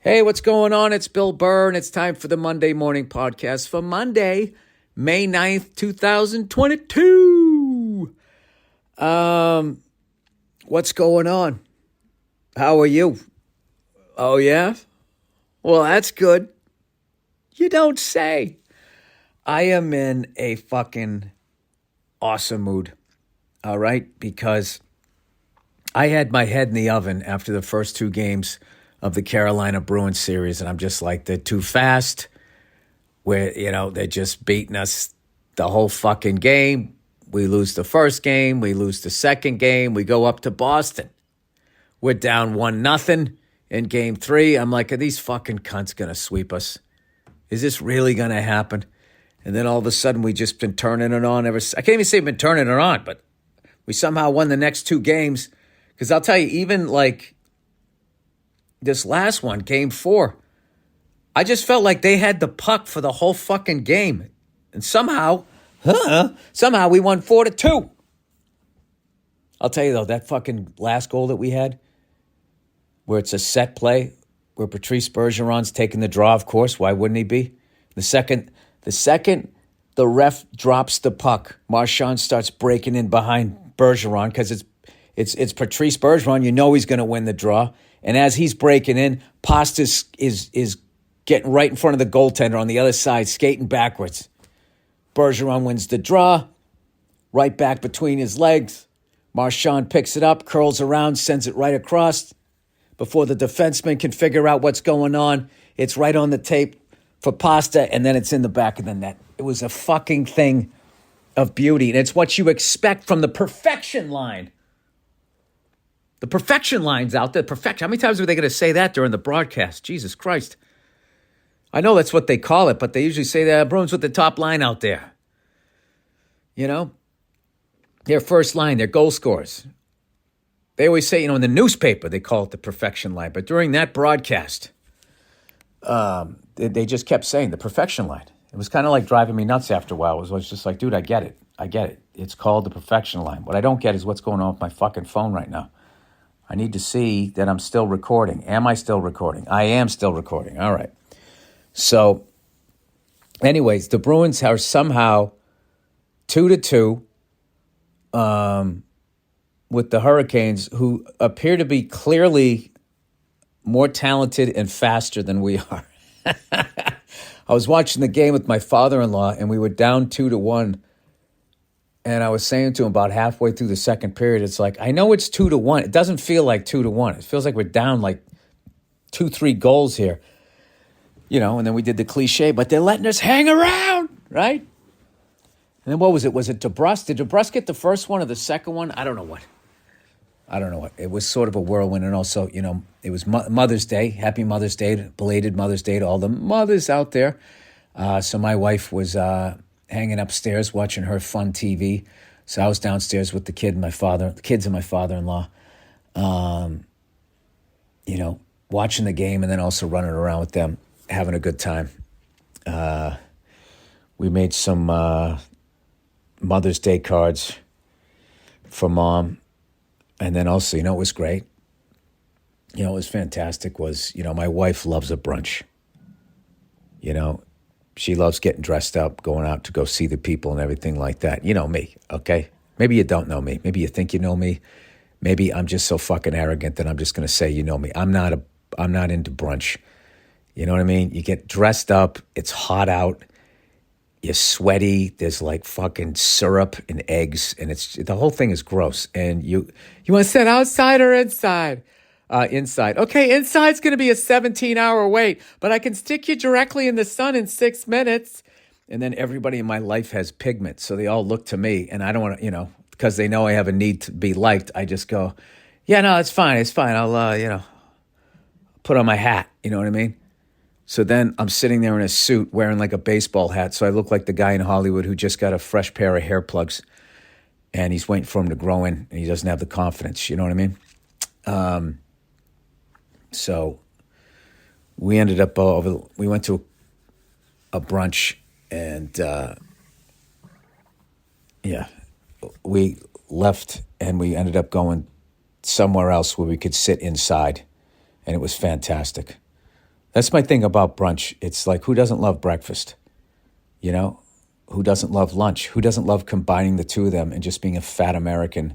Hey, what's going on? It's Bill Burr, and it's time for the Monday Morning Podcast for Monday, May 9th, 2022. What's going on? How are you? Oh, yeah? Well, that's good. You don't say. I am in a fucking awesome mood, all right? Because I had my head in the oven after the first two games of the Carolina Bruins series, and I'm just like, they're too fast. They're just beating us the whole fucking game. We lose the first game, we lose the second game, we go up to Boston. We're down 1-0 in game 3. I'm like, are these fucking cunts gonna sweep us? Is this really gonna happen? And then all of a sudden, we just been turning it on I can't even say been turning it on, but we somehow won the next two games. Because I'll tell you, even like this last one, game 4, I just felt like they had the puck for the whole fucking game. And somehow we won 4-2. I'll tell you though, that fucking last goal that we had, where it's a set play, where Patrice Bergeron's taking the draw, of course, why wouldn't he be? The second the ref drops the puck, Marchand starts breaking in behind Bergeron because it's Patrice Bergeron. You know he's going to win the draw. And as he's breaking in, Pasta is getting right in front of the goaltender on the other side, skating backwards. Bergeron wins the draw, right back between his legs. Marchand picks it up, curls around, sends it right across. Before the defenseman can figure out what's going on, it's right on the tape for Pasta, and then it's in the back of the net. It was a fucking thing of beauty, and it's what you expect from the perfection line. The perfection line's out there. Perfection. How many times are they going to say that during the broadcast? Jesus Christ. I know that's what they call it, but they usually say that Bruins with the top line out there. You know? Their first line, their goal scorers. They always say, in the newspaper, they call it the perfection line. But during that broadcast, they just kept saying the perfection line. It was kind of like driving me nuts after a while. It was just like, dude, I get it. It's called the perfection line. What I don't get is what's going on with my fucking phone right now. I need to see that I'm still recording. Am I still recording? I am still recording. All right. So, anyways, the Bruins are somehow 2-2 with the Hurricanes, who appear to be clearly more talented and faster than we are. I was watching the game with my father-in-law, and we were down 2-1. And I was saying to him about halfway through the second period, it's like, I know it's 2-1. It doesn't feel like 2-1. It feels like we're down like 2-3 goals here. And then we did the cliche, but they're letting us hang around, right? And then what was it? Was it DeBrusque? Did DeBrusque get the first one or the second one? I don't know what. It was sort of a whirlwind. And also, it was Mother's Day. Happy Mother's Day, belated Mother's Day to all the mothers out there. So my wife was hanging upstairs watching her fun TV. So I was downstairs with the kids and my father-in-law, watching the game and then also running around with them, having a good time. We made some Mother's Day cards for Mom. And then also, it was great. It was fantastic was, my wife loves a brunch. She loves getting dressed up, going out to go see the people and everything like that. You know me, okay? Maybe you don't know me. Maybe you think you know me. Maybe I'm just so fucking arrogant that I'm just going to say you know me. I'm not into brunch. You know what I mean? You get dressed up. It's hot out. You're sweaty. There's like fucking syrup and eggs, and the whole thing is gross. And you want to sit outside or inside? Inside. Okay, inside's going to be a 17-hour wait, but I can stick you directly in the sun in 6 minutes. And then everybody in my life has pigment, so they all look to me, and I don't want to, because they know I have a need to be liked, I just go, yeah, no, it's fine. I'll, put on my hat, you know what I mean? So then I'm sitting there in a suit wearing like a baseball hat, so I look like the guy in Hollywood who just got a fresh pair of hair plugs, and he's waiting for them to grow in, and he doesn't have the confidence, you know what I mean? So we ended up we went to a brunch, and we left and we ended up going somewhere else where we could sit inside, and it was fantastic. That's my thing about brunch. It's like, who doesn't love breakfast? You know? Who doesn't love lunch? Who doesn't love combining the two of them and just being a fat American?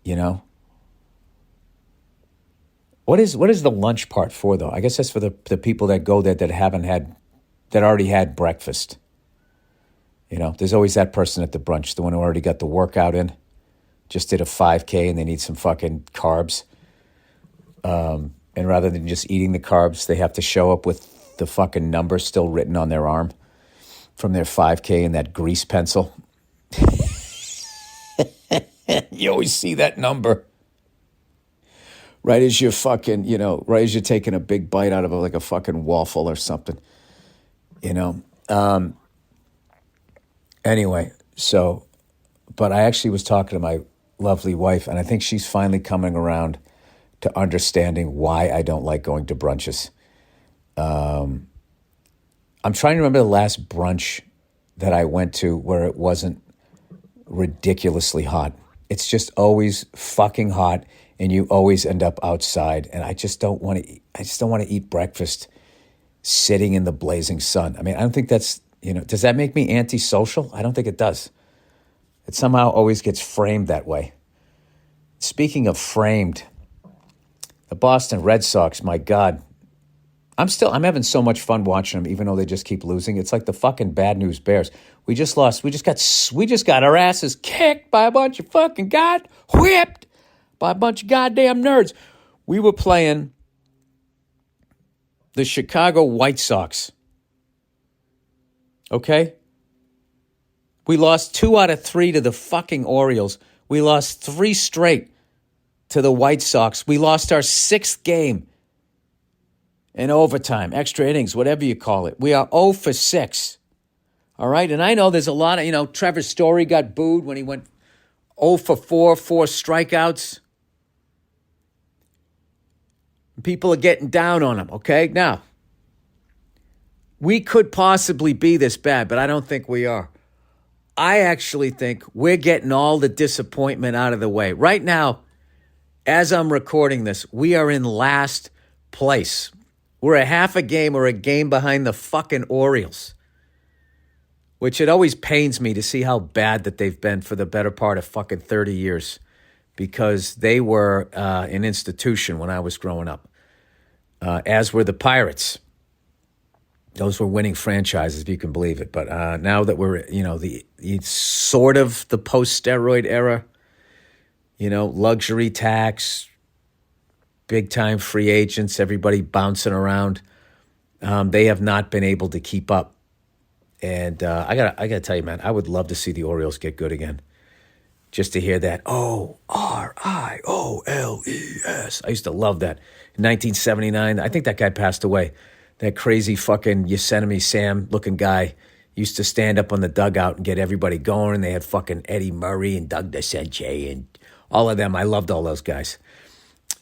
You know? What is the lunch part for, though? I guess that's for the people that go there that already had breakfast. You know, there's always that person at the brunch, the one who already got the workout in, just did a 5K and they need some fucking carbs. And rather than just eating the carbs, they have to show up with the fucking number still written on their arm from their 5K in that grease pencil. You always see that number. Right as you're fucking, right as you're taking a big bite out of like a fucking waffle or something, Anyway, but I actually was talking to my lovely wife, and I think she's finally coming around to understanding why I don't like going to brunches. I'm trying to remember the last brunch that I went to where it wasn't ridiculously hot. It's just always fucking hot, and you always end up outside. And I just don't want to. I just don't want to eat breakfast sitting in the blazing sun. I mean, I don't think that's, does that make me antisocial? I don't think it does. It somehow always gets framed that way. Speaking of framed, the Boston Red Sox, my God, I'm having so much fun watching them, even though they just keep losing. It's like the fucking bad news Bears. We just lost. We just got our asses kicked by a bunch of fucking whipped by a bunch of goddamn nerds. We were playing the Chicago White Sox. Okay? We lost 2 out of 3 to the fucking Orioles. We lost 3 straight to the White Sox. We lost our 6th game in overtime, extra innings, whatever you call it. We are 0 for 6. All right? And I know there's a lot of, Trevor Story got booed when he went 0 for 4 strikeouts. People are getting down on him, okay? Now, we could possibly be this bad, but I don't think we are. I actually think we're getting all the disappointment out of the way. Right now, as I'm recording this, we are in last place. We're a half a game or a game behind the fucking Orioles, which it always pains me to see how bad that they've been for the better part of fucking 30 years, because they were an institution when I was growing up, as were the Pirates. Those were winning franchises, if you can believe it. But now that we're, the sort of the post-steroid era, luxury tax, big-time free agents, everybody bouncing around, they have not been able to keep up. And I gotta tell you, man, I would love to see the Orioles get good again. Just to hear that O-R-I-O-L-E-S. I used to love that. In 1979, I think that guy passed away. That crazy fucking Yosemite Sam looking guy used to stand up on the dugout and get everybody going. They had fucking Eddie Murray and Doug DeCentre and all of them. I loved all those guys.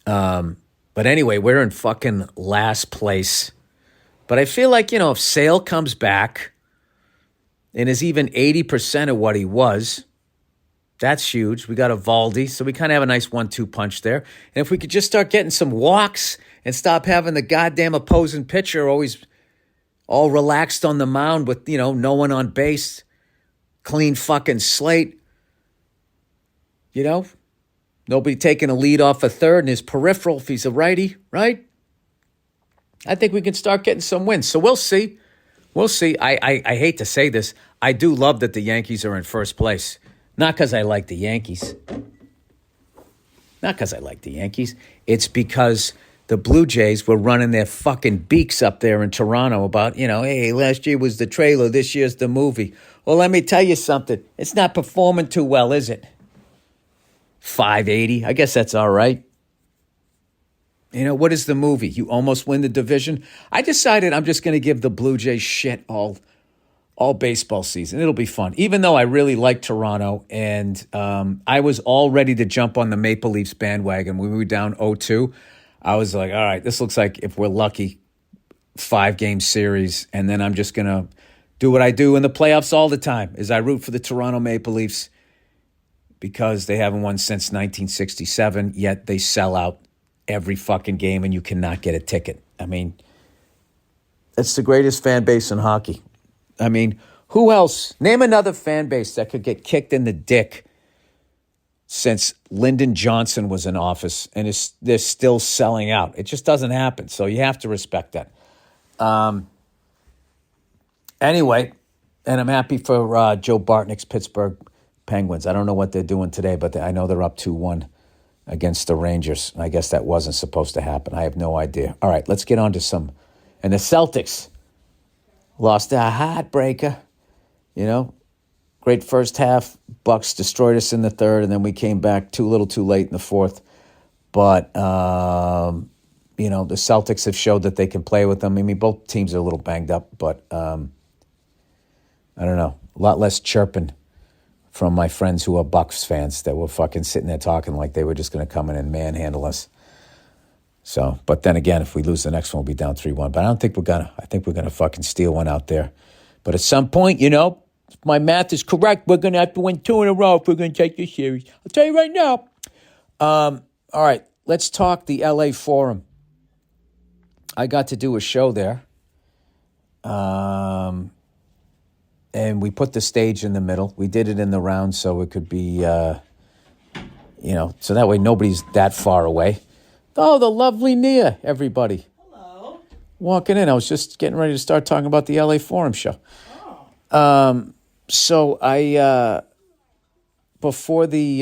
But anyway, we're in fucking last place. But I feel like, if Sale comes back and is even 80% of what he was, that's huge. We got Evaldi, so we kind of have a nice 1-2 punch there. And if we could just start getting some walks and stop having the goddamn opposing pitcher always all relaxed on the mound with, no one on base, clean fucking slate, nobody taking a lead off a third in his peripheral if he's a righty, right? I think we can start getting some wins. So we'll see. We'll see. I hate to say this. I do love that the Yankees are in first place. Not because I like the Yankees. Not because I like the Yankees. It's because the Blue Jays were running their fucking beaks up there in Toronto about, hey, last year was the trailer, this year's the movie. Well, let me tell you something. It's not performing too well, is it? 580. I guess that's all right. What is the movie? You almost win the division? I decided I'm just going to give the Blue Jays shit all baseball season. It'll be fun. Even though I really like Toronto, and I was all ready to jump on the Maple Leafs bandwagon when we were down 0-2. I was like, all right, this looks like, if we're lucky, 5-game series, and then I'm just going to do what I do in the playoffs all the time, is I root for the Toronto Maple Leafs because they haven't won since 1967, yet they sell out every fucking game and you cannot get a ticket. I mean, it's the greatest fan base in hockey. I mean, who else? Name another fan base that could get kicked in the dick since Lyndon Johnson was in office and they're still selling out. It just doesn't happen. So you have to respect that. Anyway, and I'm happy for Joe Bartnick's Pittsburgh Penguins. I don't know what they're doing today, but I know they're up 2-1 against the Rangers. I guess that wasn't supposed to happen. I have no idea. All right, let's get on to some. And the Celtics lost a heartbreaker. You know, great first half. Bucks destroyed us in the third, and then we came back too little too late in the fourth. But, you know, the Celtics have showed that they can play with them. I mean, both teams are a little banged up, but I don't know. A lot less chirping from my friends who are Bucks fans that were fucking sitting there talking like they were just going to come in and manhandle us. So, but then again, if we lose the next one, we'll be down 3-1. But I don't think we're gonna. I think we're gonna fucking steal one out there. But at some point, you know, if my math is correct, we're gonna have to win 2 in a row if we're gonna take this series. I'll tell you right now. All right, let's talk the LA Forum. I got to do a show there. And we put the stage in the middle. We did it in the round so it could be, you know, so that way nobody's that far away. Oh, the lovely Nia, everybody. Hello. Walking in. I was just getting ready to start talking about the LA Forum show. Oh. So I, before the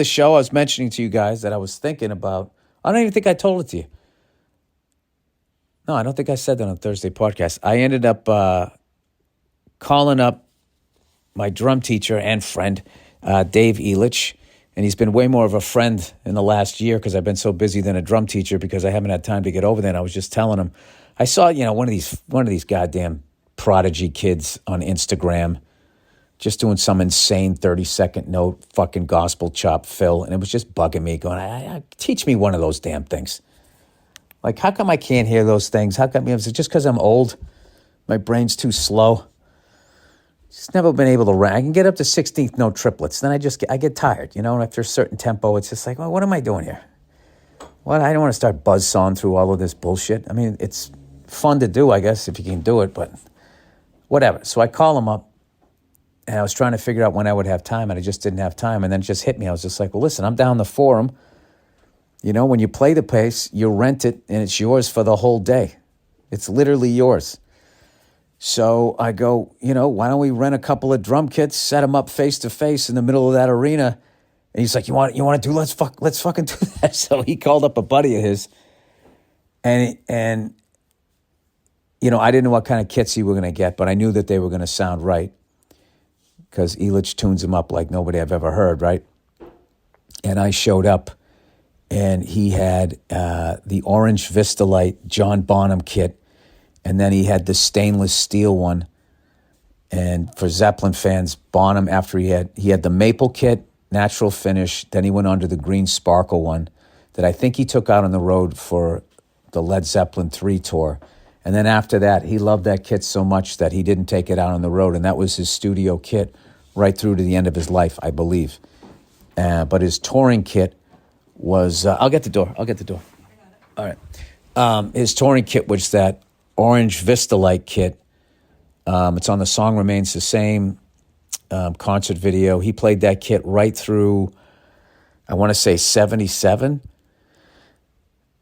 show, I was mentioning to you guys that I was thinking about, I don't even think I told it to you. No, I don't think I said that on Thursday podcast. I ended up calling up my drum teacher and friend, Dave Elich, and he's been way more of a friend in the last year because I've been so busy than a drum teacher because I haven't had time to get over there. And I was just telling him, I saw, you know, one of these goddamn prodigy kids on Instagram just doing some insane 30-second note fucking gospel chop fill, and it was just bugging me, going, teach me one of those damn things. Like, how come I can't hear those things? How come, is it just because I'm old? My brain's too slow. Just never been able to I can get up to 16th note triplets. Then I get tired, you know, and after a certain tempo, it's just like, well, what am I doing here? What? I don't want to start buzzsawing through all of this bullshit. I mean, it's fun to do, I guess, if you can do it, but whatever. So I call him up, and I was trying to figure out when I would have time, and I just didn't have time. And then it just hit me. I was just like, well, listen, I'm down the Forum. You know, when you play the place, you rent it, and it's yours for the whole day. It's literally yours. So I go, you know, why don't we rent a couple of drum kits, set them up face to face in the middle of that arena? And he's like, you want to do? Let's fucking do that. So he called up a buddy of his, and you know, I didn't know what kind of kits he were going to get, but I knew that they were going to sound right because Elich tunes them up like nobody I've ever heard, right? And I showed up, and he had the orange Vistalite John Bonham kit. And then he had the stainless steel one. And for Zeppelin fans, Bonham, after he had the maple kit, natural finish. Then he went on to the green sparkle one that I think he took out on the road for the Led Zeppelin 3 tour. And then after that, he loved that kit so much that he didn't take it out on the road. And that was his studio kit right through to the end of his life, I believe. But his touring kit was, I'll get the door. I got it. All right. His touring kit was that orange Vistalite kit. It's on the Song Remains the Same concert video. He played that kit right through, I want to say 77.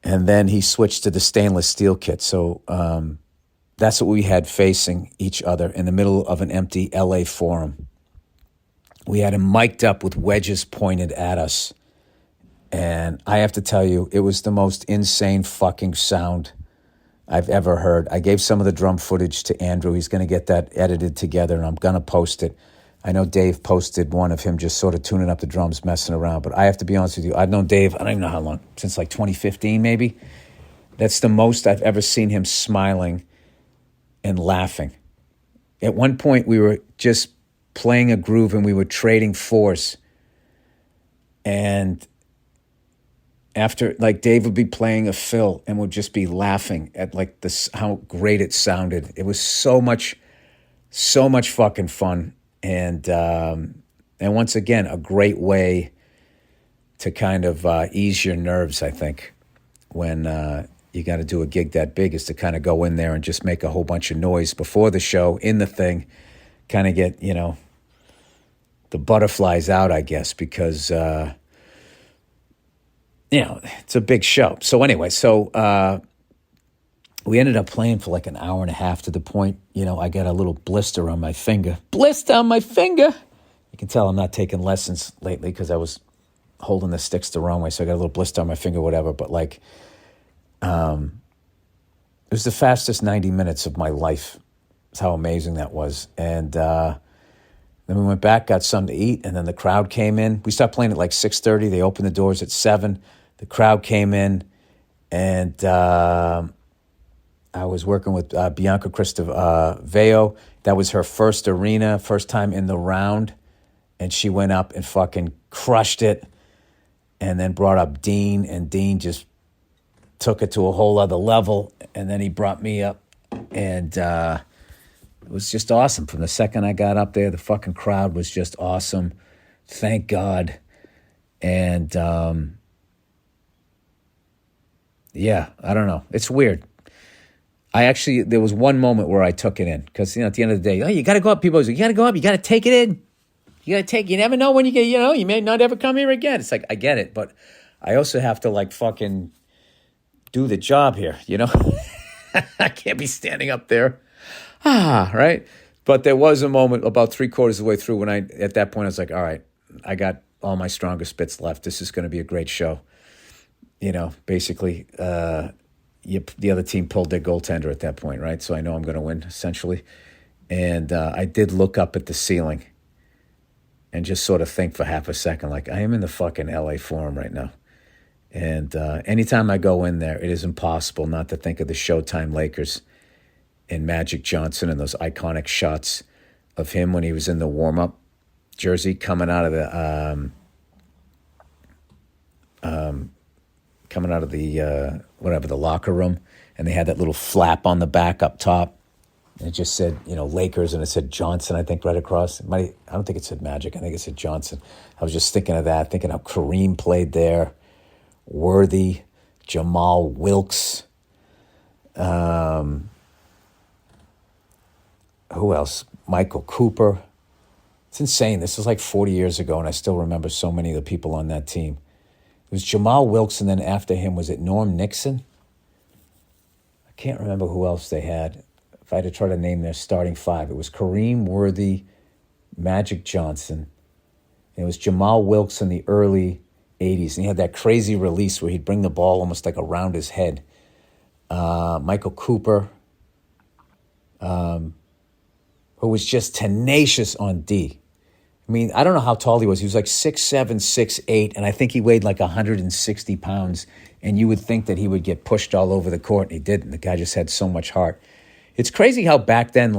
And then he switched to the stainless steel kit. So that's what we had facing each other in the middle of an empty LA Forum. We had him mic'd up with wedges pointed at us. And I have to tell you, it was the most insane fucking sound I've ever heard. I gave some of the drum footage to Andrew. He's going to get that edited together, and I'm going to post it. I know Dave posted one of him just sort of tuning up the drums, messing around. But I have to be honest with you. I've known Dave, I don't even know how long, since like 2015 maybe. That's the most I've ever seen him smiling and laughing. At one point, we were just playing a groove, and we were trading fours. And after, like, Dave would be playing a fill and would just be laughing at like this, how great it sounded. It was so much fucking fun, and once again, a great way to kind of ease your nerves. I think when you got to do a gig that big is to kind of go in there and just make a whole bunch of noise before the show, in the thing, kind of get, the butterflies out, I guess, because, it's a big show. So anyway, we ended up playing for like an hour and a half, to the point, I got a little blister on my finger. Blister on my finger! You can tell I'm not taking lessons lately because I was holding the sticks the wrong way, so I got a little blister on my finger, whatever. But it was the fastest 90 minutes of my life. That's how amazing that was. And then we went back, got something to eat, and then the crowd came in. We stopped playing at like 6:30. They opened the doors at 7. The crowd came in, and I was working with Bianca Cristaveo. That was her first arena, first time in the round, and she went up and fucking crushed it, and then brought up Dean, and Dean just took it to a whole other level, and then he brought me up, and it was just awesome. From the second I got up there, the fucking crowd was just awesome. Thank God. And yeah, I don't know. It's weird. There was one moment where I took it in, because, at the end of the day, you got to go up. People always say, you got to go up, you got to take it in. You never know when you get, you may not ever come here again. It's like, I get it, but I also have to fucking do the job here, I can't be standing up there. Right? But there was a moment about 3/4 of the way through when at that point, I was like, all right, I got all my strongest bits left. This is going to be a great show. Basically, the other team pulled their goaltender at that point, right? So I know I'm going to win, essentially. And I did look up at the ceiling and just sort of think for half a second, I am in the fucking LA Forum right now. And anytime I go in there, it is impossible not to think of the Showtime Lakers and Magic Johnson and those iconic shots of him when he was in the warm-up jersey coming out of the the locker room, and they had that little flap on the back up top, and it just said, Lakers, and it said Johnson, I think, right across. I don't think it said Magic. I think it said Johnson. I was just thinking of that, thinking how Kareem played there, Worthy, Jamal Wilkes, who else? Michael Cooper. It's insane. This was like 40 years ago, and I still remember so many of the people on that team. It was Jamal Wilkes, and then after him, was it Norm Nixon? I can't remember who else they had. If I had to try to name their starting five, it was Kareem, Worthy, Magic Johnson. And it was Jamal Wilkes in the early 80s, and he had that crazy release where he'd bring the ball almost like around his head. Michael Cooper, who was just tenacious on D. I don't know how tall he was. He was like 6'7", 6'8", and I think he weighed like 160 pounds. And you would think that he would get pushed all over the court, and he didn't. The guy just had so much heart. It's crazy how back then,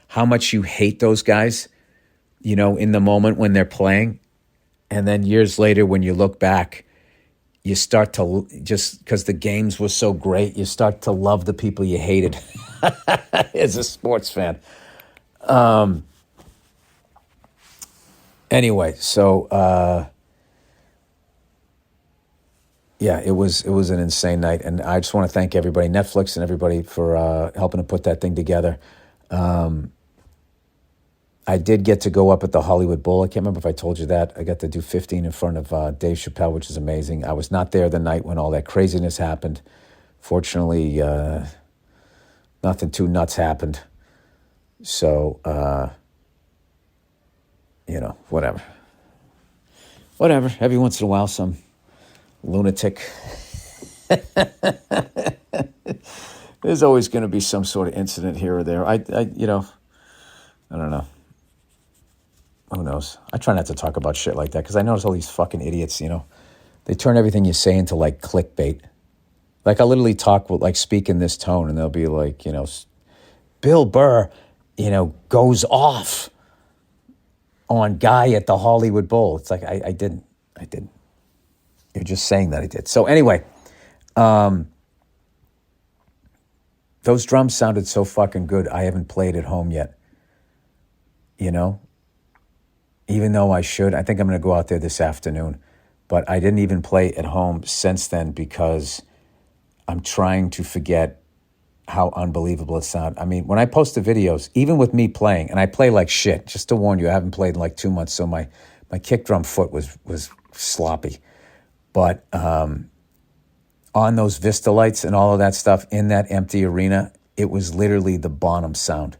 how much you hate those guys, in the moment when they're playing. And then years later, when you look back, you start to, just because the games were so great, you start to love the people you hated as a sports fan. Anyway, so yeah, it was an insane night, and I just want to thank everybody, Netflix and everybody, for helping to put that thing together. I did get to go up at the Hollywood Bowl. I can't remember if I told you that. I got to do 15 in front of Dave Chappelle, which is amazing. I was not there the night when all that craziness happened. Fortunately, nothing too nuts happened. So, whatever. Whatever. Every once in a while, some lunatic. There's always going to be some sort of incident here or there. I don't know. Who knows? I try not to talk about shit like that because I notice all these fucking idiots, they turn everything you say into clickbait. I literally speak in this tone, and they'll be like, Bill Burr, goes off on guy at the Hollywood Bowl. It's like, I didn't. You're just saying that I did. So anyway, those drums sounded so fucking good. I haven't played at home yet. Even though I should. I think I'm going to go out there this afternoon. But I didn't even play at home since then because I'm trying to forget how unbelievable it sounded. I mean, when I post the videos, even with me playing, and I play like shit, just to warn you, I haven't played in like 2 months, so my kick drum foot was sloppy. But on those Vista lights and all of that stuff in that empty arena, it was literally the Bonham sound.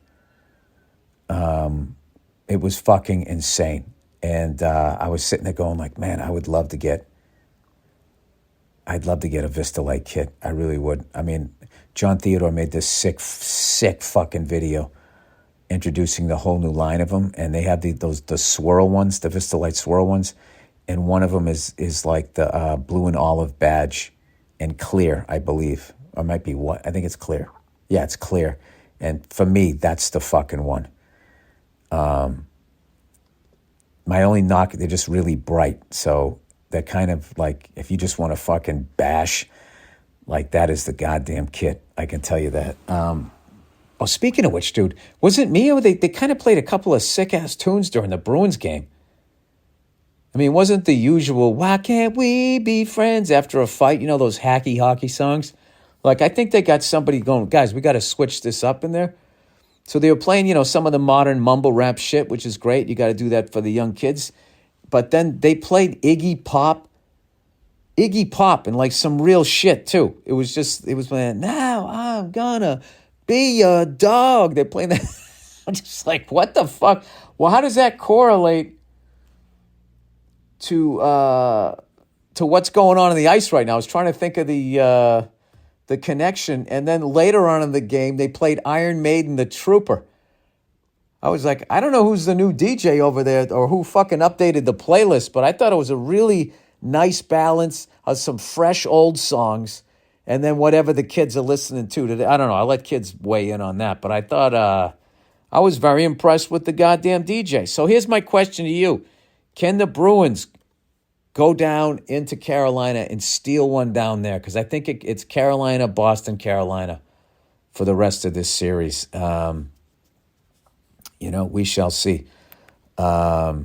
It was fucking insane. And I was sitting there going like, man, I'd love to get a Vista Light kit. I really would. I mean, John Theodore made this sick fucking video introducing the whole new line of them, and they have the swirl ones, the Vista Light swirl ones, and one of them is like the blue and olive badge and clear, I believe, or it might be what I think it's clear. Yeah, it's clear, and for me, that's the fucking one. My only knock, they're just really bright, so they're kind of like, if you just want to fucking bash, like that is the goddamn kit. I can tell you that. Oh, speaking of which, dude, was it me or they kind of played a couple of sick-ass tunes during the Bruins game? I mean, it wasn't the usual, why can't we be friends after a fight? You know, those hacky hockey songs? Like, I think they got somebody going, guys, we got to switch this up in there. So they were playing, you know, some of the modern mumble rap shit, which is great. You got to do that for the young kids. But then they played Iggy Pop and like some real shit too. It was playing, now I'm gonna be a dog. They're playing that. I'm just like, what the fuck? Well, how does that correlate to what's going on in the ice right now? I was trying to think of the connection. And then later on in the game, they played Iron Maiden, The Trooper. I was like, I don't know who's the new DJ over there or who fucking updated the playlist, but I thought it was a really nice balance of some fresh old songs and then whatever the kids are listening to today. I don't know. I let kids weigh in on that, but I thought I was very impressed with the goddamn DJ. So here's my question to you. Can the Bruins go down into Carolina and steal one down there? Because I think it's Carolina, Boston, Carolina for the rest of this series. You know, we shall see. But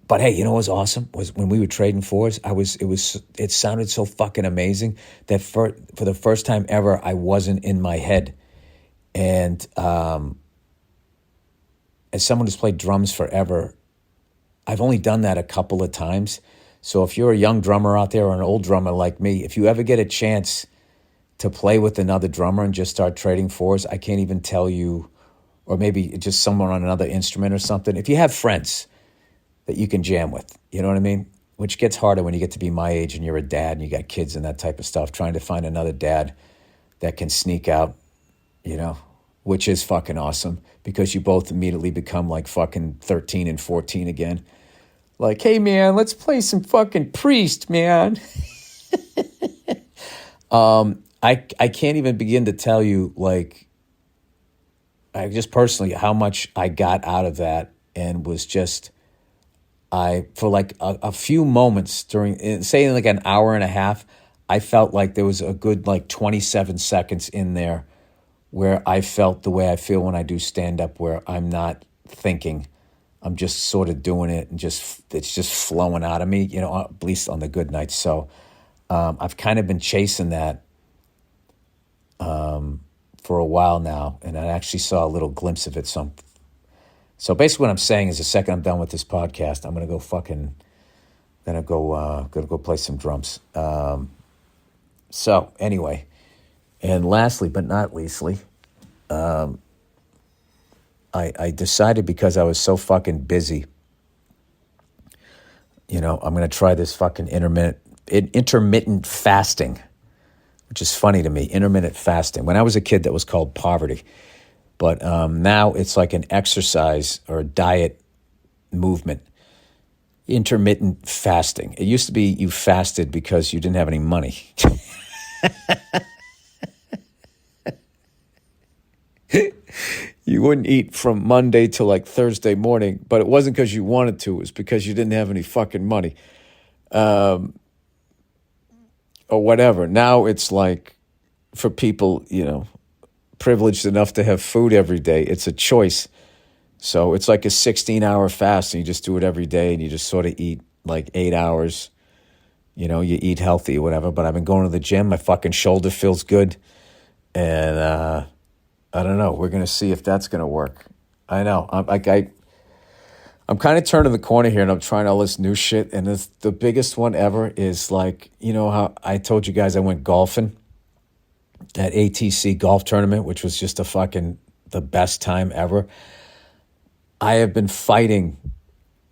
hey, you know what was awesome was when we were trading fours. It sounded so fucking amazing that for the first time ever, I wasn't in my head. And as someone who's played drums forever, I've only done that a couple of times. So if you're a young drummer out there or an old drummer like me, if you ever get a chance to play with another drummer and just start trading fours, I can't even tell you. Or maybe just someone on another instrument or something. If you have friends that you can jam with, you know what I mean? Which gets harder when you get to be my age and you're a dad and you got kids and that type of stuff. Trying to find another dad that can sneak out, you know, which is fucking awesome because you both immediately become like fucking 13 and 14 again. Like, hey, man, let's play some fucking Priest, man. I can't even begin to tell you, like, I just personally, how much I got out of that and was just, for like a few moments during, say like an hour and a half, I felt like there was a good like 27 seconds in there where I felt the way I feel when I do stand-up, where I'm not thinking, I'm just sort of doing it and it's just flowing out of me, you know, at least on the good nights. So I've kind of been chasing that for a while now, and I actually saw a little glimpse of it. So basically what I'm saying is the second I'm done with this podcast, I'm going to go play some drums. So anyway, and lastly but not leastly, I decided because I was so fucking busy, you know, I'm going to try this fucking intermittent fasting, which is funny to me, intermittent fasting. When I was a kid, that was called poverty. But now it's like an exercise or a diet movement, intermittent fasting. It used to be you fasted because you didn't have any money. You wouldn't eat from Monday till like Thursday morning, but it wasn't because you wanted to. It was because you didn't have any fucking money. Or whatever. Now it's like for people, you know, privileged enough to have food every day, it's a choice. So it's like a 16-hour fast and you just do it every day and you just sort of eat like 8 hours you eat healthy or whatever. But I've been going to the gym. My fucking shoulder feels good. And I don't know. We're going to see if that's going to work. I know. I'm kind of turning the corner here, and I'm trying all this new shit. And the biggest one ever is like, how I told you guys I went golfing, that ATC golf tournament, which was just the best time ever. I have been fighting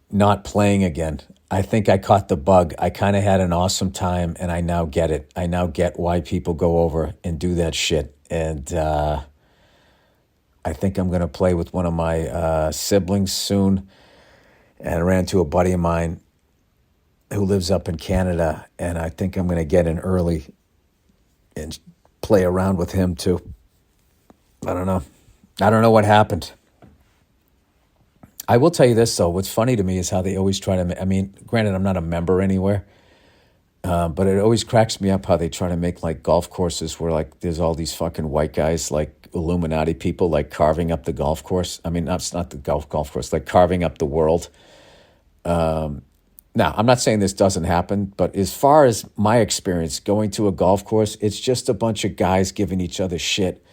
not playing again. I think I caught the bug. I kind of had an awesome time, and I now get it. I now get why people go over and do that shit. And I think I'm going to play with one of my siblings soon. And I ran into a buddy of mine who lives up in Canada, and I think I'm going to get in early and play around with him too. I don't know. I don't know what happened. I will tell you this, though. What's funny to me is how they always try to granted, I'm not a member anywhere, but it always cracks me up how they try to make like golf courses where like there's all these fucking white guys, like Illuminati people, like carving up the golf course. I mean, that's not the golf course, like carving up the world. Now, I'm not saying this doesn't happen, but as far as my experience going to a golf course, it's just a bunch of guys giving each other shit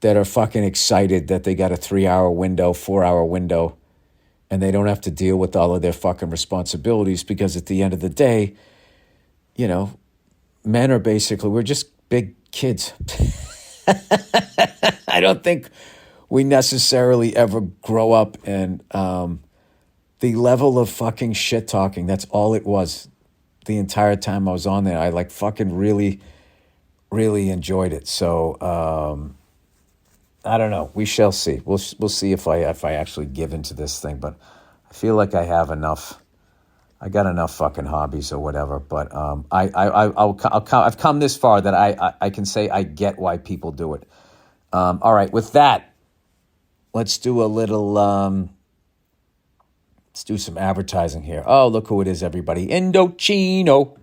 that are fucking excited that they got a 3-hour window, 4-hour window, and they don't have to deal with all of their fucking responsibilities because at the end of the day, men are basically, we're just big kids. I don't think we necessarily ever grow up, and the level of fucking shit talking, that's all it was the entire time I was on there. I like fucking really, really enjoyed it. So I don't know. We shall see. We'll see if I actually give into this thing, but I feel like I have enough. I got enough fucking hobbies or whatever, but I've come this far that I can say I get why people do it. All right, with that, let's do a little, let's do some advertising here. Oh, look who it is, everybody. Indochino.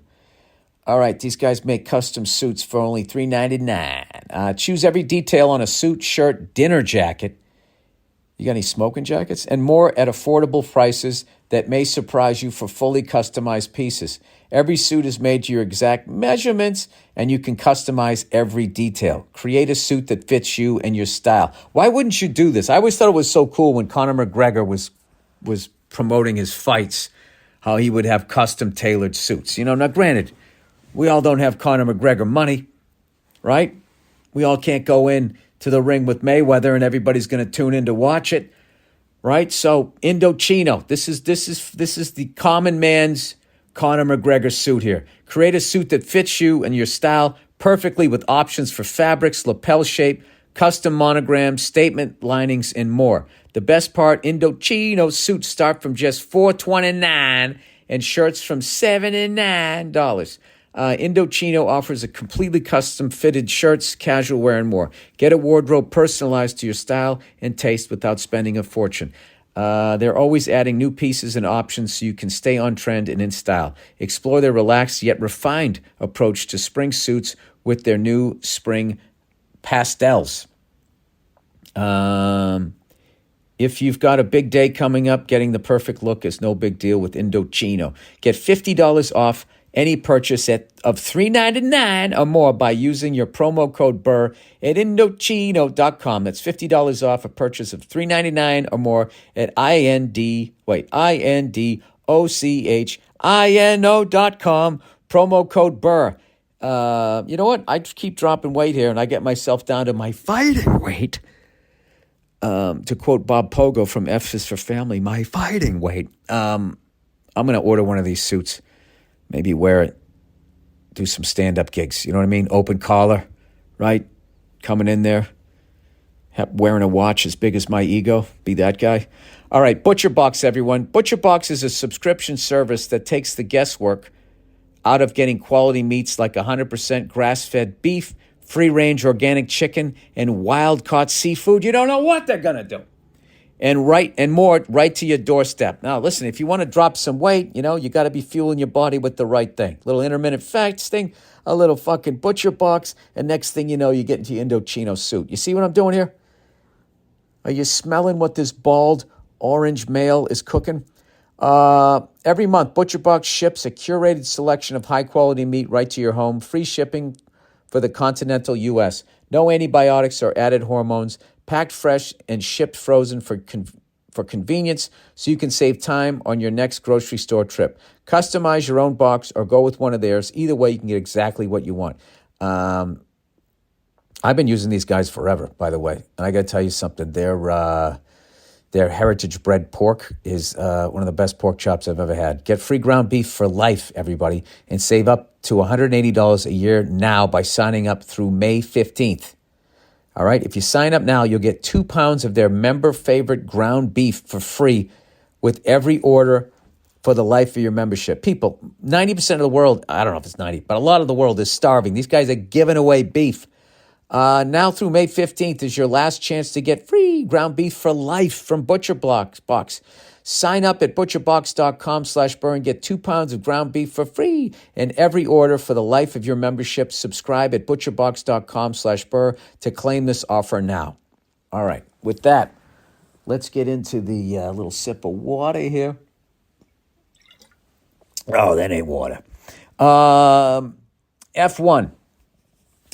All right, these guys make custom suits for only $3.99. Choose every detail on a suit, shirt, dinner jacket. You got any smoking jackets? And more at affordable prices that may surprise you for fully customized pieces. Every suit is made to your exact measurements, and you can customize every detail. Create a suit that fits you and your style. Why wouldn't you do this? I always thought it was so cool when Conor McGregor was promoting his fights, how he would have custom tailored suits. Now granted, we all don't have Conor McGregor money, right? We all can't go in to the ring with Mayweather and everybody's going to tune in to watch it, right? So Indochino, this is the common man's Conor McGregor suit here. Create a suit that fits you and your style perfectly with options for fabrics, lapel shape, custom monograms, statement linings, and more. The best part, Indochino suits start from just $4.29 and shirts from $79. Indochino offers a completely custom fitted shirts, casual wear, and more. Get a wardrobe personalized to your style and taste without spending a fortune. They're always adding new pieces and options so you can stay on trend and in style. Explore their relaxed yet refined approach to spring suits with their new spring pastels. If you've got a big day coming up, getting the perfect look is no big deal with Indochino. Get $50 off any purchase of $3.99 or more by using your promo code Burr at Indochino.com. That's $50 off a purchase of $3.99 or more at Indochino.com. Promo code Burr. You know what? I keep dropping weight here, and I get myself down to my fighting weight. To quote Bob Pogo from F is for Family, my fighting weight. I'm going to order one of these suits. Maybe wear it, do some stand-up gigs. You know what I mean? Open collar, right? Coming in there, wearing a watch as big as my ego. Be that guy. All right, ButcherBox, everyone. ButcherBox is a subscription service that takes the guesswork out of getting quality meats like 100% grass-fed beef, free-range organic chicken, and wild-caught seafood. You don't know what they're going to do. And more right to your doorstep. Now, listen, if you want to drop some weight, you got to be fueling your body with the right thing. Little intermittent fasting, a little fucking ButcherBox, and next thing you know, you get into your Indochino suit. You see what I'm doing here? Are you smelling what this bald orange male is cooking? Every month, ButcherBox ships a curated selection of high-quality meat right to your home. Free shipping for the continental U.S. No antibiotics or added hormones. Packed fresh and shipped frozen for convenience, so you can save time on your next grocery store trip. Customize your own box or go with one of theirs. Either way, you can get exactly what you want. I've been using these guys forever, by the way. And I got to tell you something. Their heritage bred pork is one of the best pork chops I've ever had. Get free ground beef for life, everybody, and save up to $180 a year now by signing up through May 15th. All right, if you sign up now, you'll get 2 pounds of their member favorite ground beef for free with every order for the life of your membership. People, 90% of the world, I don't know if it's 90, but a lot of the world is starving. These guys are giving away beef. Now through May 15th is your last chance to get free ground beef for life from ButcherBox. Sign up at butcherbox.com/Burr and get 2 pounds of ground beef for free in every order for the life of your membership. Subscribe at butcherbox.com/Burr to claim this offer now. All right, with that, let's get into the little sip of water here. Oh, that ain't water. F1.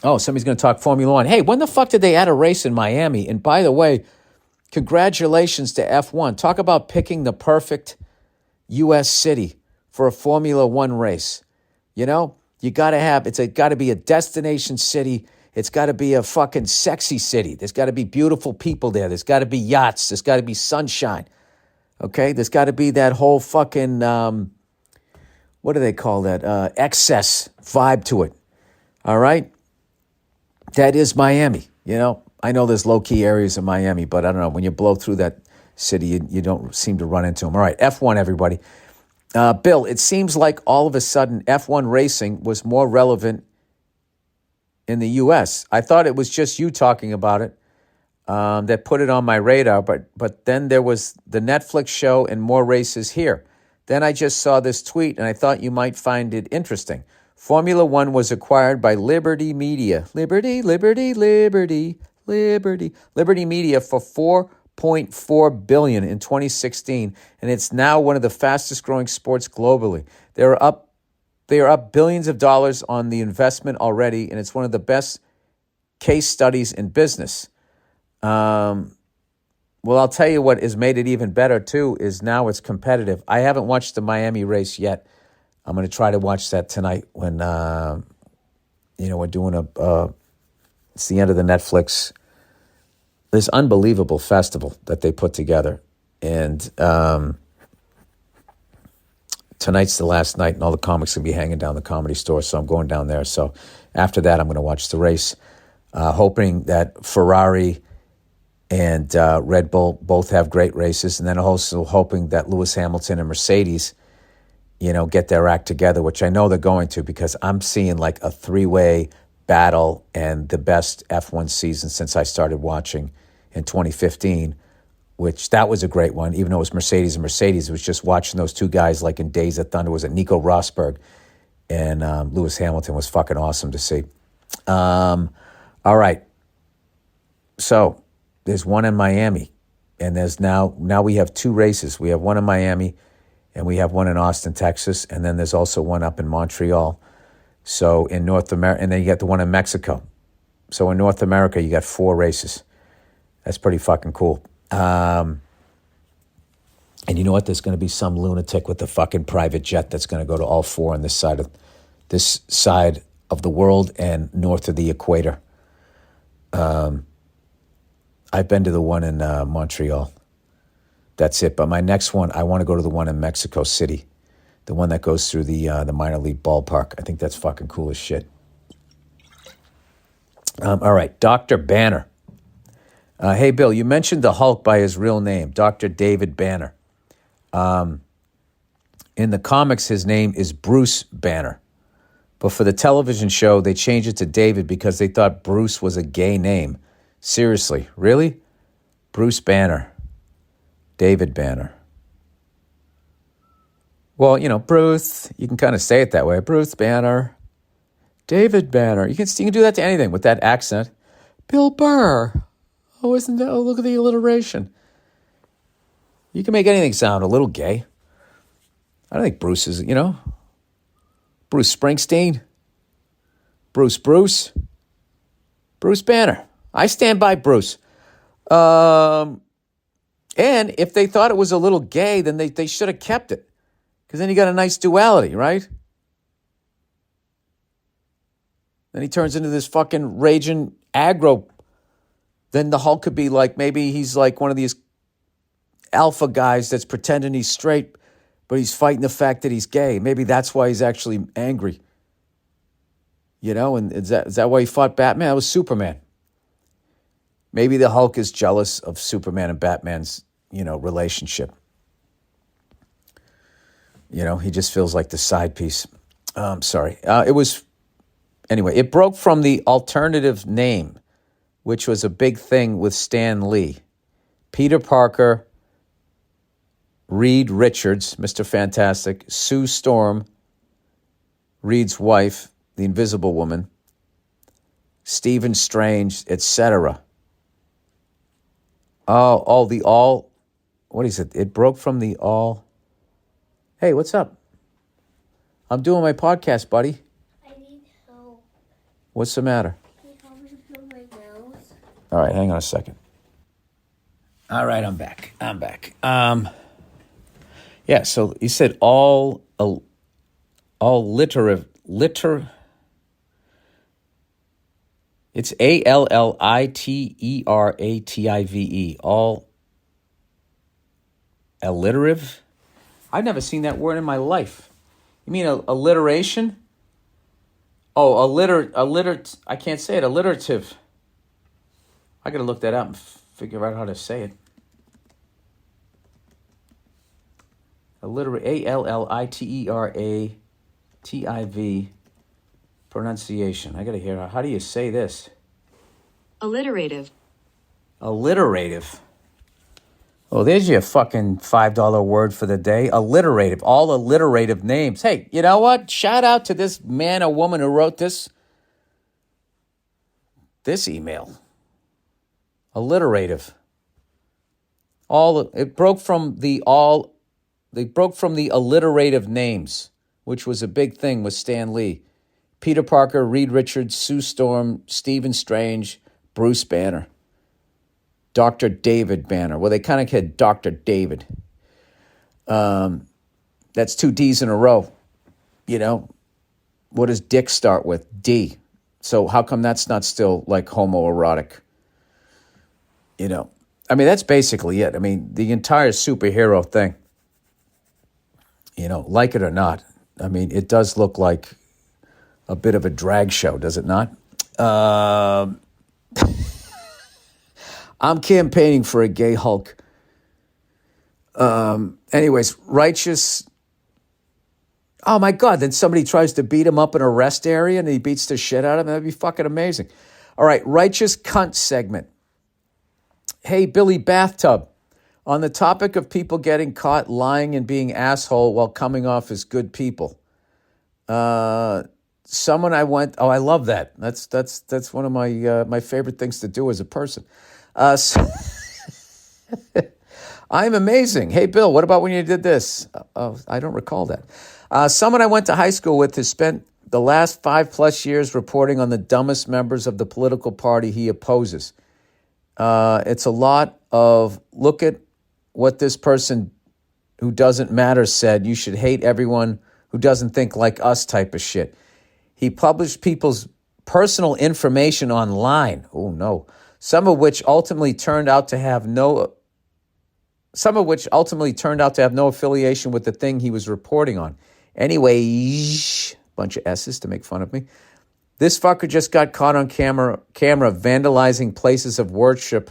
Oh, somebody's going to talk Formula One. Hey, when the fuck did they add a race in Miami? And by the way, congratulations to F1. Talk about picking the perfect U.S. city for a Formula One race. You know, you got to have, it's got to be a destination city. It's got to be a fucking sexy city. There's got to be beautiful people there. There's got to be yachts. There's got to be sunshine. Okay? There's got to be that whole fucking, what do they call that? Excess vibe to it. All right? That is Miami, you know. I know there's low-key areas in Miami, but I don't know. When you blow through that city, you don't seem to run into them. All right, F1, everybody. Bill, it seems like all of a sudden F1 racing was more relevant in the U.S. I thought it was just you talking about it that put it on my radar, but then there was the Netflix show and more races here. Then I just saw this tweet, and I thought you might find it interesting. Formula One was acquired by Liberty Media. Liberty Media for $4.4 billion in 2016, and it's now one of the fastest growing sports globally. They are up billions of dollars on the investment already, and it's one of the best case studies in business. Well, I'll tell you what has made it even better too is now it's competitive. I haven't watched the Miami race yet. I'm going to try to watch that tonight when, we're doing it's the end of the Netflix, this unbelievable festival that they put together. And tonight's the last night and all the comics will be hanging down the Comedy Store. So I'm going down there. So after that, I'm going to watch the race, hoping that Ferrari and Red Bull both have great races. And then also hoping that Lewis Hamilton and Mercedes get their act together, which I know they're going to because I'm seeing like a three-way battle and the best F1 season since I started watching in 2015, which that was a great one. Even though it was Mercedes and Mercedes, it was just watching those two guys like in Days of Thunder. Was it Nico Rosberg and Lewis Hamilton was fucking awesome to see. All right. So there's one in Miami and there's now we have two races. We have one in Miami and we have one in Austin, Texas, and then there's also one up in Montreal. So in North America, and then you got the one in Mexico. So in North America, you got 4 races. That's pretty fucking cool. And you know what? There's going to be some lunatic with a fucking private jet that's going to go to all 4 on this side of the world and north of the equator. I've been to the one in Montreal. That's it. But my next one, I want to go to the one in Mexico City, the one that goes through the minor league ballpark. I think that's fucking cool as shit. All right, Dr. Banner. Hey, Bill, you mentioned the Hulk by his real name, Dr. David Banner. In the comics, his name is Bruce Banner. But for the television show, they changed it to David because they thought Bruce was a gay name. Seriously, really? Bruce Banner. David Banner. Well, Bruce, you can kind of say it that way. Bruce Banner. David Banner. You can do that to anything with that accent. Bill Burr. Oh, isn't that? Oh, look at the alliteration. You can make anything sound a little gay. I don't think Bruce is, Bruce Springsteen, Bruce Banner. I stand by Bruce. And if they thought it was a little gay, then they should have kept it. Because then you got a nice duality, right? Then he turns into this fucking raging aggro. Then the Hulk could be like, maybe he's like one of these alpha guys that's pretending he's straight, but he's fighting the fact that he's gay. Maybe that's why he's actually angry. And is that why he fought Batman? That was Superman. Maybe the Hulk is jealous of Superman and Batman's, relationship. He just feels like the side piece. Sorry. It broke from the alternative name, which was a big thing with Stan Lee. Peter Parker, Reed Richards, Mr. Fantastic, Sue Storm, Reed's wife, the Invisible Woman, Stephen Strange, etc. What is it? It broke from the all. Hey, what's up? I'm doing my podcast, buddy. I need help. What's the matter? Can you help me to blow my nose? All right, hang on a second. All right, I'm back. Yeah, so you said all alliterative. It's alliterative. All alliterative? I've never seen that word in my life. You mean alliteration? Oh, I can't say it. Alliterative. I got to look that up and figure out how to say it. alliterative pronunciation. I got to hear how do you say this? Alliterative. Alliterative. Oh, there's your fucking $5 word for the day. Alliterative. All alliterative names. Hey, you know what? Shout out to this man or woman who wrote this email. Alliterative. They broke from the alliterative names, which was a big thing with Stan Lee. Peter Parker, Reed Richards, Sue Storm, Stephen Strange, Bruce Banner. Dr. David Banner. Well, they kind of had Dr. David. That's two D's in a row. What does Dick start with? D. So how come that's not still like homoerotic? That's basically it. The entire superhero thing, like it or not, it does look like a bit of a drag show, does it not? I'm campaigning for a gay Hulk. Anyways, righteous. Oh my God, then somebody tries to beat him up in a rest area and he beats the shit out of him. That'd be fucking amazing. All right, righteous cunt segment. Hey, Billy Bathtub. On the topic of people getting caught lying and being asshole while coming off as good people. I love that. That's one of my favorite things to do as a person. I'm amazing. Hey, Bill, what about when you did this? I don't recall that. Someone I went to high school with has spent the last 5+ years reporting on the dumbest members of the political party he opposes. It's a lot of, look at what this person who doesn't matter said. You should hate everyone who doesn't think like us type of shit. He published people's personal information online. Oh, no. Some of which ultimately turned out to have no affiliation with the thing he was reporting on. Anyway, bunch of S's to make fun of me. This fucker just got caught on camera vandalizing places of worship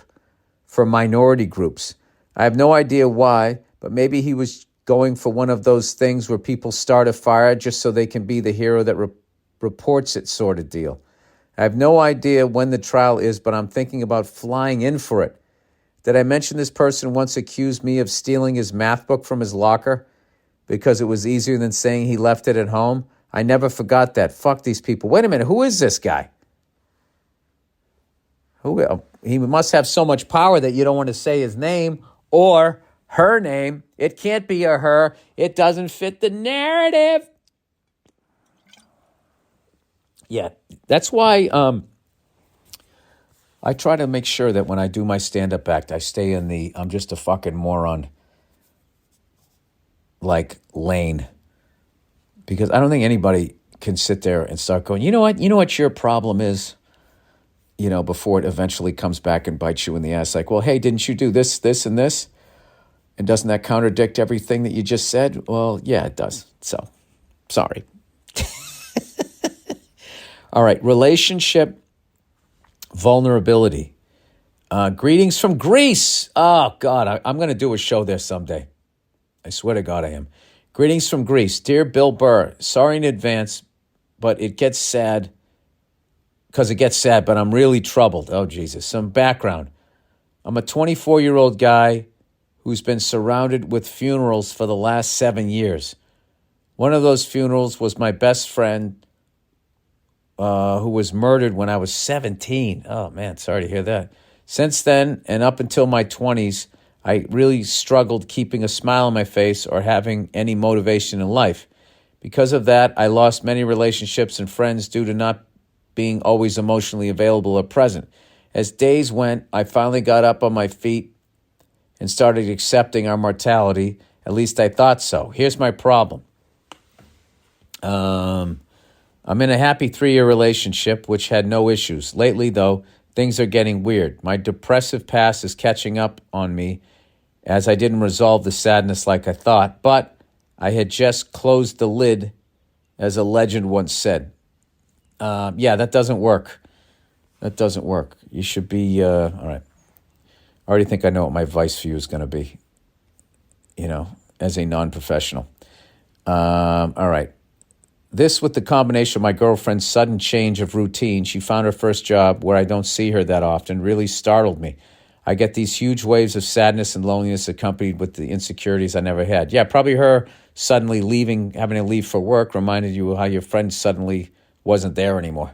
for minority groups. I have no idea why, but maybe he was going for one of those things where people start a fire just so they can be the hero that reports it sort of deal. I have no idea when the trial is, but I'm thinking about flying in for it. Did I mention this person once accused me of stealing his math book from his locker because it was easier than saying he left it at home? I never forgot that. Fuck these people. Wait a minute. Who is this guy? He must have so much power that you don't want to say his name, or her name. It can't be a her. It doesn't fit the narrative. Yeah, that's why I try to make sure that when I do my stand-up act, I stay in the I'm just a fucking moron like lane. Because I don't think anybody can sit there and start going, you know what your problem is? Before it eventually comes back and bites you in the ass. Like, well, hey, didn't you do this, this, and this? And doesn't that contradict everything that you just said? Well, yeah, it does. So, sorry. All right, relationship vulnerability. Greetings from Greece. Oh, God, I'm going to do a show there someday. I swear to God I am. Greetings from Greece. Dear Bill Burr, sorry in advance, but it gets sad. Because it gets sad, but I'm really troubled. Oh, Jesus. Some background. I'm a 24-year-old guy who's been surrounded with funerals for the last 7 years. One of those funerals was my best friend who was murdered when I was 17. Oh, man, sorry to hear that. Since then, and up until my 20s, I really struggled keeping a smile on my face or having any motivation in life. Because of that, I lost many relationships and friends due to not being always emotionally available or present. As days went, I finally got up on my feet and started accepting our mortality. At least I thought so. Here's my problem. I'm in a happy 3-year relationship, which had no issues. Lately, though, things are getting weird. My depressive past is catching up on me as I didn't resolve the sadness like I thought, but I had just closed the lid, as a legend once said. Yeah, that doesn't work. That doesn't work. You should be, all right. I already think I know what my advice for you is going to be, as a non-professional. All right. This with the combination of my girlfriend's sudden change of routine. She found her first job where I don't see her that often, really startled me. I get these huge waves of sadness and loneliness accompanied with the insecurities I never had. Yeah, probably her suddenly leaving, having to leave for work reminded you of how your friend suddenly wasn't there anymore.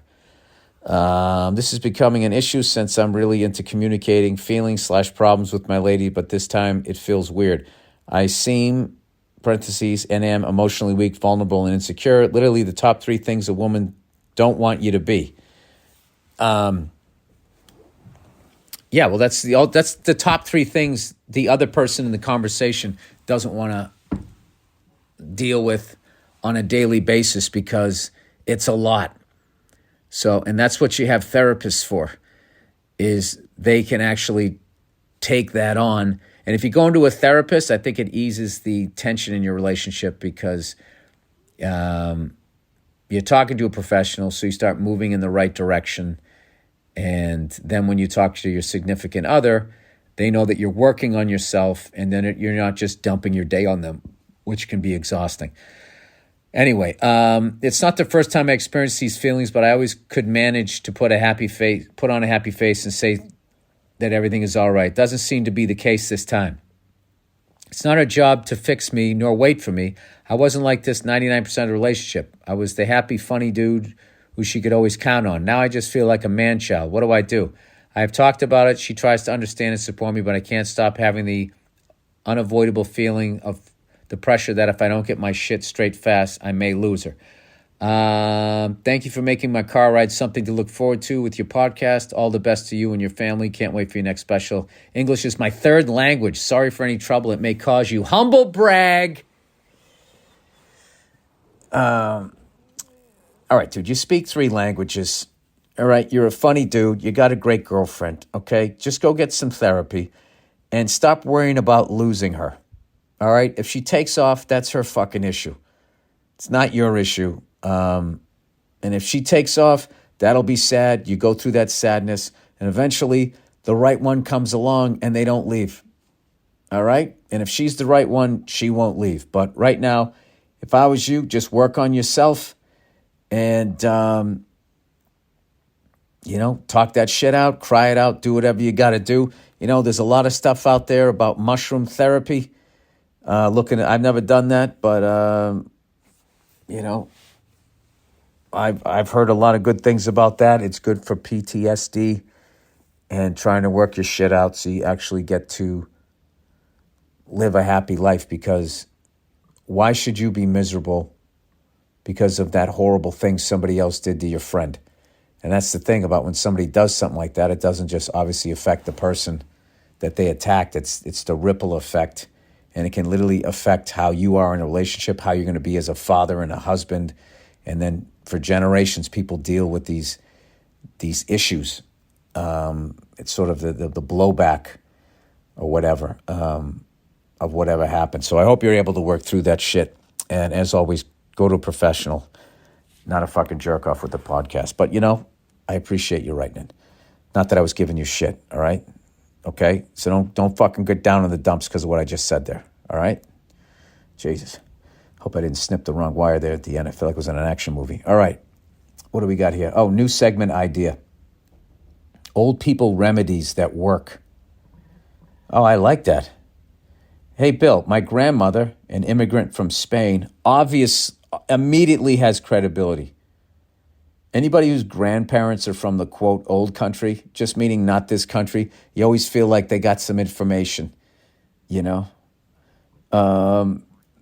This is becoming an issue since I'm really into communicating feelings/problems with my lady, but this time it feels weird. I seem, parentheses, and am emotionally weak, vulnerable, and insecure. Literally the top 3 things a woman don't want you to be. Yeah, well, that's the top 3 things the other person in the conversation doesn't want to deal with on a daily basis because it's a lot. So, and that's what you have therapists for, is they can actually take that on. And if you go into a therapist, I think it eases the tension in your relationship because you're talking to a professional, so you start moving in the right direction. And then when you talk to your significant other, they know that you're working on yourself, and then you're not just dumping your day on them, which can be exhausting. Anyway, it's not the first time I experienced these feelings, but I always could manage to put on a happy face and say that everything is all right. Doesn't seem to be the case this time. It's not her job to fix me nor wait for me. I wasn't like this 99% of the relationship. I was the happy, funny dude who she could always count on. Now I just feel like a man-child. What do? I have talked about it. She tries to understand and support me, but I can't stop having the unavoidable feeling of the pressure that if I don't get my shit straight fast, I may lose her. Thank you for making my car ride something to look forward to with your podcast. All the best to you and your family. Can't wait for your next special. English is my 3rd language. Sorry for any trouble it may cause you. Humble brag. All right, dude, you speak 3 languages. All right, you're a funny dude. You got a great girlfriend, okay? Just go get some therapy and stop worrying about losing her. All right? If she takes off, that's her fucking issue. It's not your issue. And if she takes off, that'll be sad. You go through that sadness, and eventually the right one comes along and they don't leave. All right? And if she's the right one, she won't leave. But right now, if I was you, just work on yourself and, talk that shit out, cry it out, do whatever you got to do. There's a lot of stuff out there about mushroom therapy. I've never done that, but, I've heard a lot of good things about that. It's good for PTSD and trying to work your shit out so you actually get to live a happy life, because why should you be miserable because of that horrible thing somebody else did to your friend? And that's the thing about when somebody does something like that, it doesn't just obviously affect the person that they attacked. It's the ripple effect, and it can literally affect how you are in a relationship, how you're going to be as a father and a husband, and then for generations, people deal with these issues. It's sort of the blowback or whatever of whatever happened. So I hope you're able to work through that shit. And as always, go to a professional, not a fucking jerk off with the podcast. But, I appreciate you writing it. Not that I was giving you shit, all right? Okay? So don't fucking get down in the dumps because of what I just said there, all right? Jesus. Hope I didn't snip the wrong wire there at the end. I feel like it was in an action movie. All right. What do we got here? Oh, new segment idea. Old people remedies that work. Oh, I like that. Hey, Bill, my grandmother, an immigrant from Spain, immediately has credibility. Anybody whose grandparents are from the, quote, old country, just meaning not this country, you always feel like they got some information,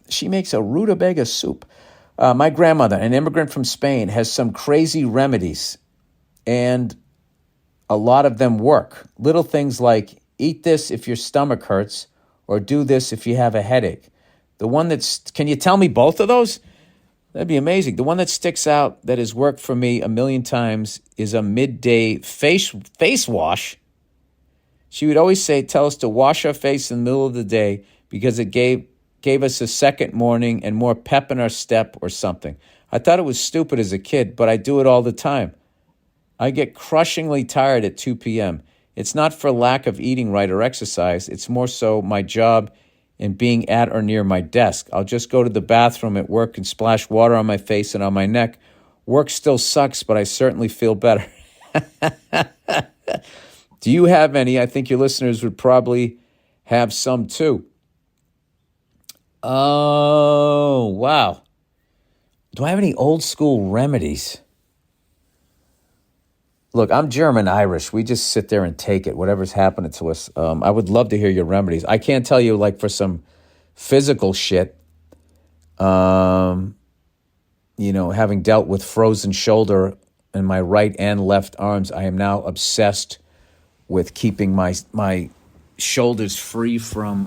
She makes a rutabaga soup. My grandmother, an immigrant from Spain, has some crazy remedies, and a lot of them work. Little things like eat this if your stomach hurts, or do this if you have a headache. Can you tell me both of those? That'd be amazing. The one that sticks out that has worked for me a million times is a midday face wash. She would always tell us to wash our face in the middle of the day because it gave us a second morning and more pep in our step or something. I thought it was stupid as a kid, but I do it all the time. I get crushingly tired at 2 p.m. It's not for lack of eating right or exercise. It's more so my job and being at or near my desk. I'll just go to the bathroom at work and splash water on my face and on my neck. Work still sucks, but I certainly feel better. Do you have any? I think your listeners would probably have some too. Oh, wow. Do I have any old school remedies? Look, I'm German-Irish. We just sit there and take it, whatever's happening to us. I would love to hear your remedies. I can't tell you, for some physical shit, having dealt with frozen shoulder in my right and left arms, I am now obsessed with keeping my shoulders free from,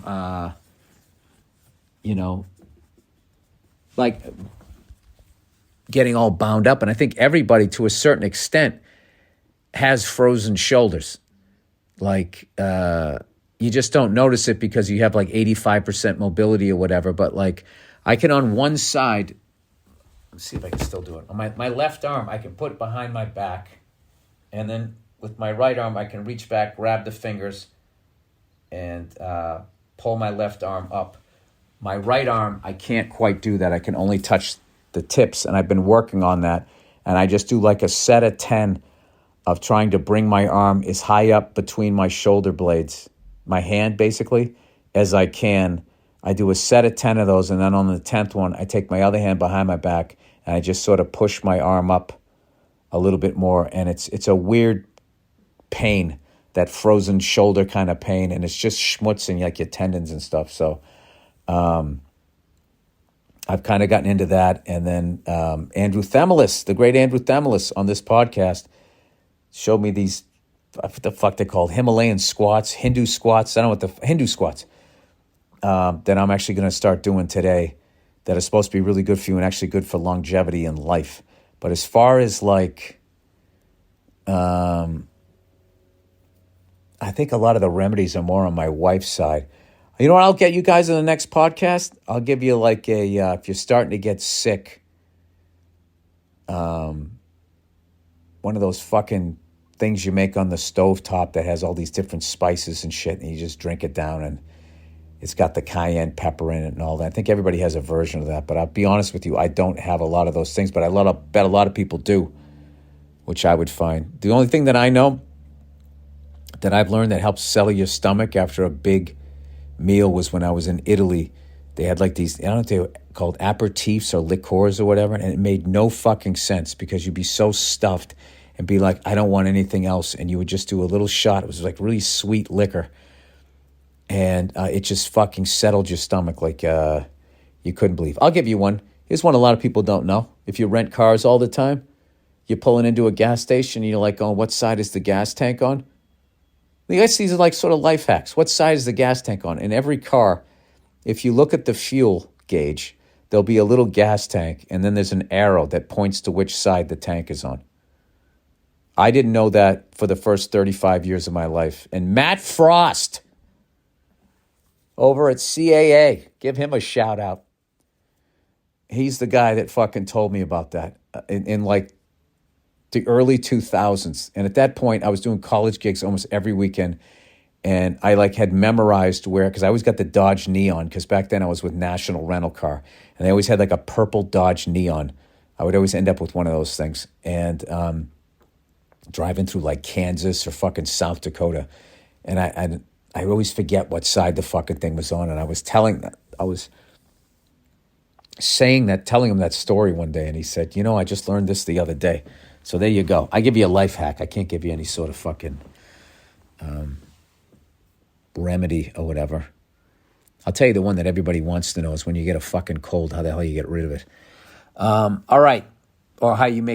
getting all bound up. And I think everybody, to a certain extent, has frozen shoulders. You just don't notice it because you have 85% mobility or whatever. But I can on one side, let's see if I can still do it. On my left arm, I can put it behind my back. And then with my right arm, I can reach back, grab the fingers, and pull my left arm up. My right arm, I can't quite do that. I can only touch the tips. And I've been working on that. And I just do a set of 10 of trying to bring my arm as high up between my shoulder blades, my hand basically, as I can. I do a set of 10 of those, and then on the 10th one, I take my other hand behind my back, and I just sort of push my arm up a little bit more, and it's a weird pain, that frozen shoulder kind of pain, and it's just schmutzing your tendons and stuff. So I've kind of gotten into that, and then Andrew Themelis, the great Andrew Themelis on this podcast, showed me these, what the fuck they're called, Himalayan squats, Hindu squats. I don't know what Hindu squats that I'm actually going to start doing today that are supposed to be really good for you and actually good for longevity in life. But as far as I think a lot of the remedies are more on my wife's side. You know what I'll get you guys in the next podcast? I'll give you if you're starting to get sick, one of those fucking things you make on the stovetop that has all these different spices and shit, and you just drink it down, and it's got the cayenne pepper in it and all that. I think everybody has a version of that, but I'll be honest with you, I don't have a lot of those things, but I bet a lot of people do, which I would find. The only thing that I know that I've learned that helps settle your stomach after a big meal was when I was in Italy. They had these, I don't know if they were called aperitifs or liqueurs or whatever, and it made no fucking sense because you'd be so stuffed and be like, I don't want anything else. And you would just do a little shot. It was really sweet liquor. and it just fucking settled your stomach like you couldn't believe. I'll give you one. Here's one a lot of people don't know. If you rent cars all the time, you're pulling into a gas station and you're like, oh, what side is the gas tank on? I guess these are like sort of life hacks. What side is the gas tank on? In every car, if you look at the fuel gauge, there'll be a little gas tank, and then there's an arrow that points to which side the tank is on. I didn't know that for the first 35 years of my life. And Matt Frost over at CAA, give him a shout out. He's the guy that fucking told me about that in like the early 2000s. And at that point, I was doing college gigs almost every weekend. And I like had memorized where, because I always got the Dodge Neon, because back then I was with National Rental Car. And they always had like a purple Dodge Neon. I would always end up with one of those things. And driving through like Kansas or fucking South Dakota. And I always forget what side the fucking thing was on. And I was telling him that story one day. And he said, I just learned this the other day. So there you go. I give you a life hack. I can't give you any sort of fucking remedy or whatever. I'll tell you the one that everybody wants to know is when you get a fucking cold, how the hell you get rid of it. All right. Or how you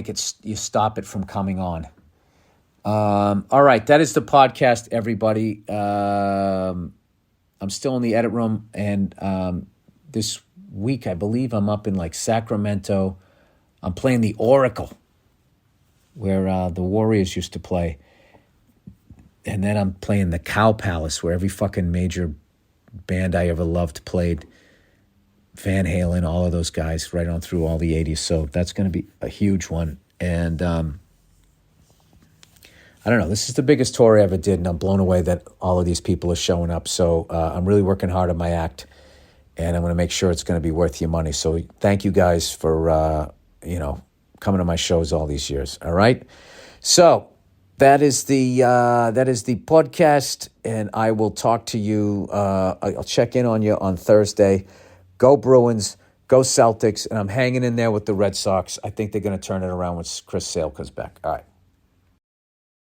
you stop it from coming on. All right. That is the podcast, everybody. I'm still in the edit room. And this week, I believe I'm up in like Sacramento. I'm playing the Oracle, where the Warriors used to play. And then I'm playing the Cow Palace, where every fucking major band I ever loved played. Van Halen, all of those guys, right on through all the 80s. So that's going to be a huge one. And I don't know. This is the biggest tour I ever did, and I'm blown away that all of these people are showing up. So I'm really working hard on my act, and I'm going to make sure it's going to be worth your money. So thank you guys for, coming to my shows all these years. All right? So that is the podcast, and I will talk to you. I'll check in on you on Thursday. Go Bruins, go Celtics, and I'm hanging in there with the Red Sox. I think they're going to turn it around when Chris Sale comes back. All right.